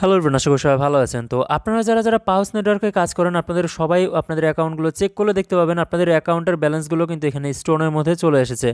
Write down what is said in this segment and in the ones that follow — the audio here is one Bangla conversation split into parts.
হ্যালো এভরিওয়ান, আশা করি সবাই ভালো আছেন। তো আপনারা যারা পাউস নেটওয়ার্কে কাজ করেন, আপনাদের সবাই আপনাদের অ্যাকাউন্টগুলো চেক করলে দেখতে পাবেন আপনাদের অ্যাকাউন্টের ব্যালেন্সগুলো কিন্তু এখানে স্টোনের মধ্যে চলে এসেছে।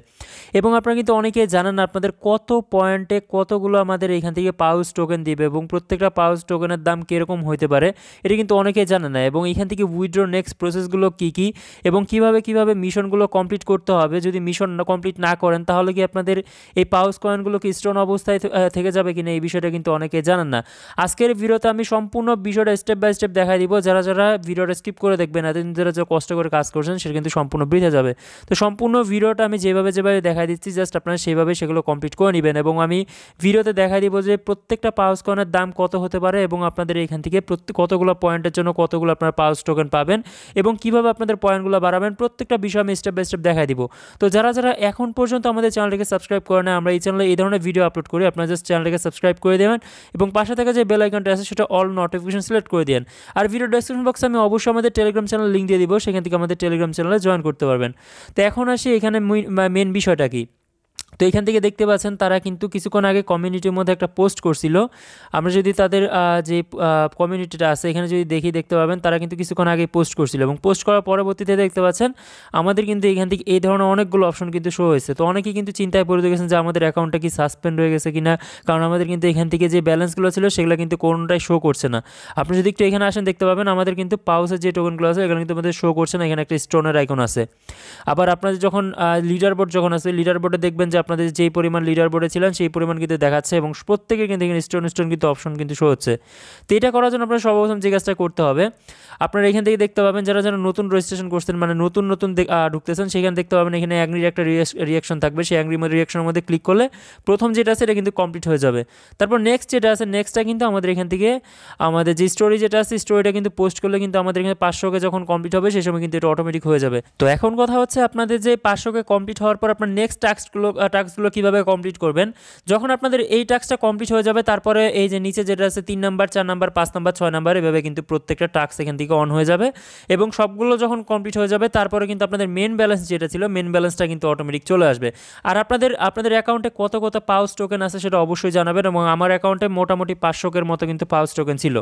এবং আপনারা কিন্তু অনেকেই জানেন না আপনাদের কত পয়েন্টে কতগুলো আমাদের এখান থেকে পাউস টোকেন দিবে এবং প্রত্যেকটা পাউস টোকেনের দাম কীরকম হতে পারে এটা কিন্তু অনেকেই জানে না। এবং এখান থেকে উইথড্র নেক্সট প্রসেসগুলো কী এবং কীভাবে মিশনগুলো কমপ্লিট করতে হবে। যদি মিশন কমপ্লিট না করেন তাহলে কি আপনাদের এই পাউস কয়েনগুলো কি স্টোন অবস্থায় থেকে যাবে কিনা, এই বিষয়টা কিন্তু অনেকেই জানেন না। আজকের ভিডিওতে আমি সম্পূর্ণ বিষয়টা স্টেপ বাই স্টেপ দেখাই দিব। যারা ভিডিওটা স্কিপ করে দেখবেন, এতদিন যারা কষ্ট করে কাজ করছেন সেটা কিন্তু সম্পূর্ণ বৃথা যাবে। তো সম্পূর্ণ ভিডিওটা আমি যেভাবে দেখাই দিচ্ছি, জাস্ট আপনারা সেইভাবে সেগুলো কমপ্লিট করে নেবেন। এবং আমি ভিডিওতে দেখাই দিব যে প্রত্যেকটা পাউস কয়েনের দাম কত হতে পারে এবং আপনাদের এখান থেকে কতগুলো পয়েন্টের জন্য কতগুলো আপনারা পাউস টোকেন পাবেন এবং কীভাবে আপনাদের পয়েন্টগুলো বাড়াবেন, প্রত্যেকটা বিষয় আমি স্টেপ বাই স্টেপ দেখাই দিব। তো যারা এখন পর্যন্ত আমাদের চ্যানেলটিকে সাবস্ক্রাইব করে না, আমরা এই চ্যানেলে এই ধরনের ভিডিও আপলোড করি, আপনারা জাস্ট চ্যানেলটিকে সাবস্ক্রাইব করে দেবেন এবং পাশে থাকা যে বেল আইকনটা আছে সেটা অল নোটিফিকেশন সিলেক্ট করে দেন। আর ভিডিও ডেসক্রিপশন বক্সে আমি অবশ্যই আমাদের টেলিগ্রাম চ্যানেল লিঙ্ক দিয়ে দিব, সেখান থেকে আমাদের টেলিগ্রাম চ্যানেলে জয়েন করতে পারবেন। তো এখন আসি এখানে মেন বিষয়টা কি। তো এখান থেকে দেখতে পাচ্ছেন তারা কিন্তু কিছুক্ষণ আগে কমিউনিটির মধ্যে একটা পোস্ট করছিল। আমরা যদি তাদের যে কমিউনিটিটা আছে এখানে যদি দেখতে পাবেন তারা কিন্তু কিছুক্ষণ আগে পোস্ট করছিল এবং পোস্ট করার পরবর্তীতে দেখতে পাচ্ছেন আমাদের কিন্তু এখান থেকে এই ধরনের অনেকগুলো অপশন কিন্তু শো হয়েছে। তো অনেকেই কিন্তু চিন্তায় পড়ে গেছেন যে আমাদের অ্যাকাউন্টটা কি সাসপেন্ড হয়ে গেছে কিনা, কারণ আমাদের কিন্তু এখান থেকে যে ব্যালেন্সগুলো ছিল সেগুলো কিন্তু কোনোটাই শো করছে না। আপনি যদি একটু এখানে আসেন দেখতে পাবেন আমাদের কিন্তু পাউসের যে টোকেনগুলো আছে এগুলো কিন্তু আমাদের শো করছে না, এখানে একটা স্টোনের আইকন আছে। আবার আপনাদের যখন লিডার বোর্ড যখন আছে, লিডার বোর্ডে দেখবেন যে আপনাদের যেই পরিমাণ লিডার বোর্ডে ছিলেন সেই পরিমাণ কিন্তু দেখাচ্ছে এবং প্রত্যেকের কিন্তু এখানে স্টোন কিন্তু অপশন কিন্তু শো হচ্ছে। তো এটা করার জন্য আপনার সর্বপ্রথম যে কাজটা করতে হবে, আপনারা এখান থেকে দেখতে পাবেন যারা নতুন রেজিস্ট্রেশন করছেন, মানে নতুন ঢুকতেছেন, সেখানে দেখতে পাবেন এখানে অ্যাংরির একটা রিয়াকশন থাকবে। সেই অ্যাংরি রিয়াকশনের মধ্যে ক্লিক করলে প্রথম যেটা আছে এটা কিন্তু কমপ্লিট হয়ে যাবে। তারপর নেক্সট যেটা আছে, নেক্সটটা কিন্তু আমাদের এখান থেকে আমাদের যে স্টোরি যেটা আছে স্টোরিটা কিন্তু পোস্ট করলে কিন্তু আমাদের এখানে 500কে যখন কমপ্লিট হবে সেই সময় কিন্তু এটা অটোমেটিক হয়ে যাবে। তো এখন কথা হচ্ছে আপনাদের যে 500কে কমপ্লিট হওয়ার পর আপনার নেক্সট টাস্কগুলো কীভাবে কমপ্লিট করবেন। যখন আপনাদের এই টাস্কটা কমপ্লিট হয়ে যাবে তারপরে এই যে নিচে যেটা আছে 3 নাম্বার 4 নাম্বার 5 নাম্বার 6 নাম্বার এভাবে কিন্তু প্রত্যেকটা টাস্ক এখান থেকে অন হয়ে যাবে এবং সবগুলো যখন কমপ্লিট হয়ে যাবে তারপরে কিন্তু আপনাদের মেন ব্যালেন্স যেটা ছিল মেন ব্যালেন্সটা কিন্তু অটোমেটিক চলে আসবে। আর আপনাদের অ্যাকাউন্টে কত পাউস টোকেন আছে সেটা অবশ্যই জানাবেন এবং আমার অ্যাকাউন্টে মোটামুটি 500-এর মতো কিন্তু পাউস টোকেন ছিল।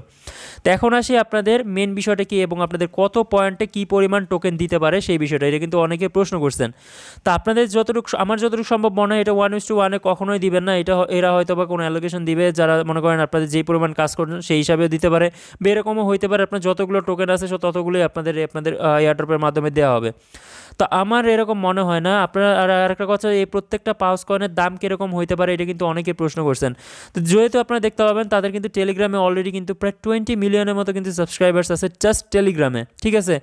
তো এখন আসি আপনাদের মেন বিষয়টা কি এবং আপনাদের কত পয়েন্টে কী পরিমাণ টোকেন দিতে পারে সেই বিষয়টা, এটা কিন্তু অনেকে প্রশ্ন করছেন। তা আপনাদের আমার যতটুকু সম্ভব মনে হয় এটা 1:1 কখনোই দিবেন না। এরা হয়তো বা কোনো অ্যালোকেশন দিবে, যারা মনে করেন আপনাদের যেই পরিমাণ কাজ করছেন সেই হিসাবেও দিতে পারে, বা এরকমও হইতে পারে আপনার যতগুলো টোকেন আছে ততগুলোই আপনাদের এয়ারড্রপের মাধ্যমে দেওয়া হবে। তো আমার এরকম মনে হয় না। আপনারা আর একটা কথা, এই প্রত্যেকটা পাউস কয়েনের দাম কীরকম হইতে পারে এটা কিন্তু অনেকে প্রশ্ন করছেন। তো যেহেতু আপনারা দেখতে পাবেন তাদের কিন্তু টেলিগ্রামে অলরেডি কিন্তু প্রায় 20 মিলিয়নের মতো কিন্তু সাবস্ক্রাইবার্স আছে জাস্ট টেলিগ্রামে, ঠিক আছে।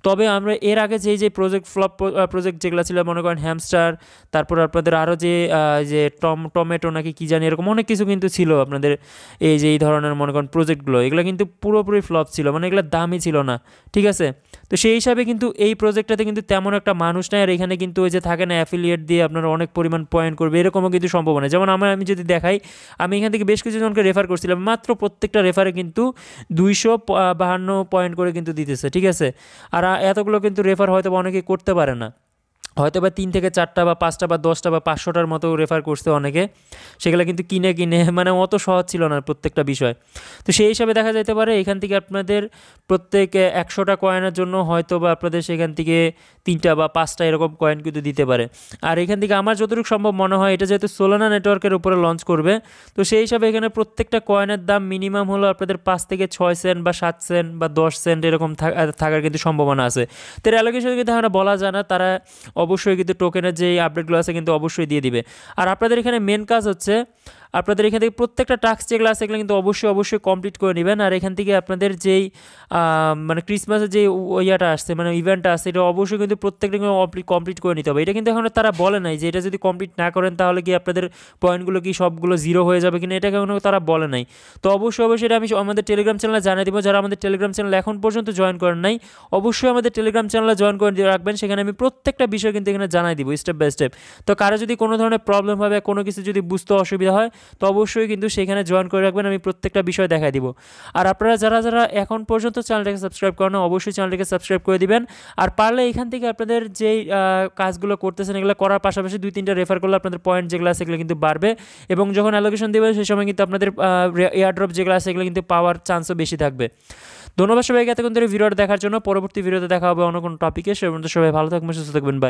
তবে আমরা এর আগে যে প্রজেক্ট যেগুলো ছিল মনে করেন হ্যামস্টার, তারপর আপনাদের আরও যে টমেটো নাকি কী জানি এরকম অনেক কিছু কিন্তু ছিল আপনাদের এই ধরনের মনে করেন প্রজেক্টগুলো, এগুলো কিন্তু পুরোপুরি ফ্লপ ছিল, মানে এগুলোর দামই ছিল না, ঠিক আছে। তো সেই হিসাবে কিন্তু এই প্রজেক্টটাতে কিন্তু তেমন একটা মানুষ নেই, আর এখানে কিন্তু ওই যে থাকে না অ্যাফিলিয়েট দিয়ে আপনারা অনেক পরিমাণ পয়েন্ট করবে এরকমও কিন্তু সম্ভব নয়। যেমন আমি যদি দেখাই, আমি এখান থেকে বেশ কিছু জনকে রেফার করছিলাম, মাত্র প্রত্যেকটা রেফারে কিন্তু 252 পয়েন্ট করে কিন্তু দিতেছে, ঠিক আছে। আর এতগুলো কিন্তু রেফার হয়তো অনেকে করতে পারে না, হয়তো বা 3 থেকে 4টা বা 5টা বা 10টা বা 500টার মতো রেফার করছে অনেকে, সেগুলো কিন্তু কিনে মানে অত সহজ ছিল না প্রত্যেকটা বিষয়। তো সেই হিসাবে দেখা যেতে পারে এখান থেকে আপনাদের প্রত্যেক 100টা কয়েনের জন্য হয়তো বা আপনাদের সেখান থেকে 3টা বা 5টা এরকম কয়েন কিন্তু দিতে পারে। আর এখান থেকে আমার যতটুকু সম্ভব মনে হয় এটা যেহেতু সোলানা নেটওয়ার্কের উপরে লঞ্চ করবে, তো সেই হিসাবে এখানে প্রত্যেকটা কয়েনের দাম মিনিমাম হলো আপনাদের 5 থেকে 6 সেন্ট বা 7 সেন্ট বা 10 সেন্ট এরকম থাকার কিন্তু সম্ভাবনা আছে। তো এর অ্যালোকেশন কিন্তু আমরা বলা যায় না, তারা অবশ্যই কিন্তু টোকেনের যে আপডেটগুলো আছে কিন্তু অবশ্যই দিয়ে দিবে। আর আপনাদের এখানে মেন কাজ হচ্ছে আপনাদের এখান থেকে প্রত্যেকটা টাস্ক যেগুলো আছে এগুলো কিন্তু অবশ্যই কমপ্লিট করে নেবেন। আর এখান থেকে আপনাদের যেই মানে ক্রিসমাসের যে ইয়েটা আসছে মানে ইভেন্টটা আসছে এটা অবশ্যই কিন্তু প্রত্যেকটা কমপ্লিট করে নিতে হবে। এটা কিন্তু এখন তারা বলে নাই যে এটা যদি কমপ্লিট না করেন তাহলে কি আপনাদের পয়েন্টগুলো কি সবগুলো জিরো হয়ে যাবে কিনা, এটা কেন তারা বলে নাই। তো অবশ্যই এটা আমি আমাদের টেলিগ্রাম চ্যানেলে জানিয়ে দেবো। যারা আমাদের টেলিগ্রাম চ্যানেল এখন পর্যন্ত জয়েন করেন নাই অবশ্যই আমাদের টেলিগ্রাম চ্যানেলে জয়েন করে দিয়ে রাখবেন, সেখানে আমি প্রত্যেকটা বিষয় কিন্তু এখানে জানাই দিব স্টেপ বাই স্টেপ। তো কারো যদি কোনো ধরনের প্রবলেম হবে, কোনো কিছু যদি বুঝতে অসুবিধা হয় তো অবশ্যই কিন্তু সেখানে জয়েন করে রাখবেন, আমি প্রত্যেকটা বিষয় দেখাই দিব। আর আপনারা যারা যারা এখন পর্যন্ত চ্যানেলটাকে সাবস্ক্রাইব করেন অবশ্যই চ্যানেলটাকে সাবস্ক্রাইব করে দিবেন। আর পারলে এখান থেকে আপনাদের যেই কাজগুলো করতেছেন এগুলো করার পাশাপাশি 2-3টা রেফার করলে আপনাদের পয়েন্ট যেগুলো আছে এগুলো কিন্তু বাড়বে, এবং যখন অ্যালোকেশন দেবে সেই সময় কিন্তু আপনাদের এয়ারড্রপ যেগুলো আছে এগুলো কিন্তু পাওয়ার চান্সও বেশি থাকবে। ধন্যবাদ সবাইকে এতক্ষণ ধরে ভিডিওটা দেখার জন্য। পরবর্তী ভিডিওতে দেখা হবে অন্য কোনো টপিকে। সে পর্যন্ত সবাই ভালো থাকবেন, সুস্থ থাকবেন, বাই।